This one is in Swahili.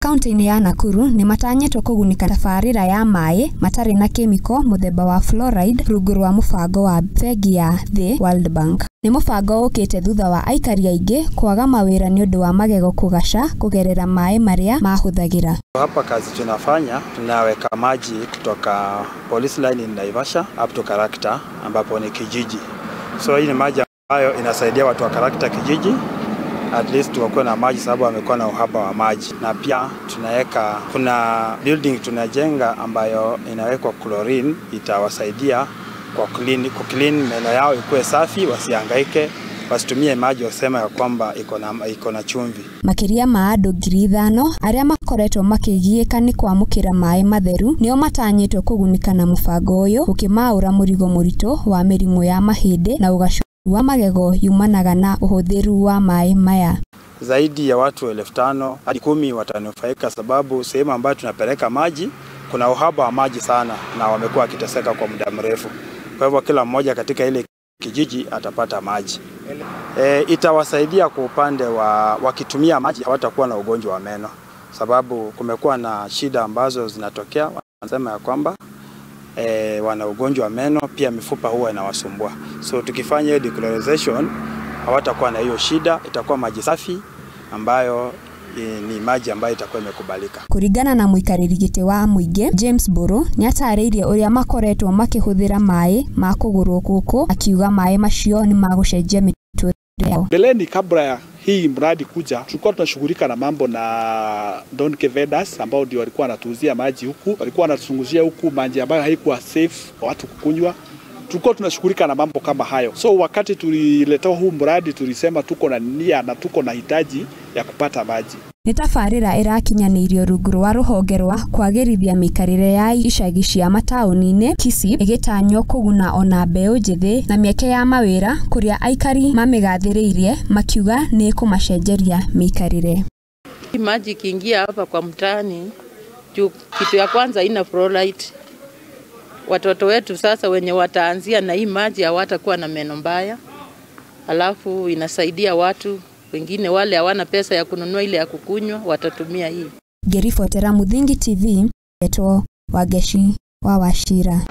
Kaunti-inĩ ya Nakuru nĩ matanyĩtwo kũgunĩka tabarĩra ya maĩ matarĩ na kemiko mũthemba wa fluoride rungu rwa mũbango wa bengi ya thĩ World Bank. Nĩ mũbango ũkĩte thutha wa aikari aingĩ kwaga mawĩra nĩ ũndũ wa magego kũgaca kũgerera maĩ marĩa mahũthagĩra. Hapa kazi tunafanya, tunaweka maji kutoka police line in Naivasha up to Karakta ambapo ni kijiji. So hii ni maji ambayo inasaidia watu wa Karakta kijiji at least wakuwe na maji sababu wamekuwa na uhaba wa maji. Na pia tunaweka, kuna building tunajenga ambayo inawekwa chlorine, itawasaidia kwa clean meno yao ikuwe safi, wasihangaike, wasitumie maji wasema ya kwamba iko na chumvi. Makiria ma andũ 5,000 arĩa makoretwo makĩgiĩka nĩ kwamũkĩra maĩ matheru nĩo matanyĩtwo kũgunĩka na mũbango ũyũ, ũkĩmaũra mũrigo mũritũ wa mĩrimũ ya mahĩndĩ na ũgacu wa magego yumanaga na ũhũthĩru wa maĩ maya. Zaidi ya watu 5,000 hadi 10,000 watanufaika sababu sehemu ambayo tunapeleka maji kuna uhaba wa maji sana na wamekuwa wakiteseka kwa muda mrefu. Kwa hivyo kila mmoja katika ile kijiji atapata maji. Itawasaidia kwa upande wa wakitumia maji hawatakuwa na ugonjwa wa meno sababu kumekuwa na shida ambazo zinatokea, wanasema ya kwamba wana ugonjwa wa meno, pia mifupa huwa inawasumbua. So tukifanya hiyo decolorization hawatakuwa na hiyo shida, itakuwa maji safi ambayo ni maji ambayo itakuwa imekubalika. Kuringana na muikarĩri gĩtĩ wa mũingĩ James Buru nĩ atarĩirie ũrĩa makoretwo makĩhũthĩra maĩ ma kũgũrwo gũkũ, akiuga maĩ macio nĩ magũcenjia mĩtũrĩre yao. Mbeleni kabla ya hii mradi kuja tulikuwa tunashughulika na mambo na Donkey Vendors ambao ndio walikuwa wanatuuzia maji huku, walikuwa wanatuzungushia huku maji ambayo haikuwa safe kwa watu kukunywa. Tulikuwa tunashughulika na mambo kama hayo. So wakati tuliletewa huu mradi tulisema tuko na nia na tuko na hitaji ya kupata maji. Nĩ tabarĩra ĩrakinyanĩirio rungu rwa rũhonge rwa kwagĩrithia mĩikarĩre ya icagi cia mataũni-inĩ KISI ĩgĩtanywo kũguna ona mbeũ njĩthĩ na mĩeke ya mawĩra kũrĩa aikari mamĩgathĩrĩirie makiuga nĩ kũmacenjeria mĩikarĩre. Maji kiingia hapa kwa mtaani, kitu ya kwanza ina fluoride. Watoto wetu sasa wenye wataanzia na hii maji hawatakuwa na meno mbaya. Alafu inasaidia watu wengine wale hawana pesa ya kununua ile ya kukunywa watatumia hii. Ngĩribotera Muthingi TV, Getwo Wangeci wa Wachira.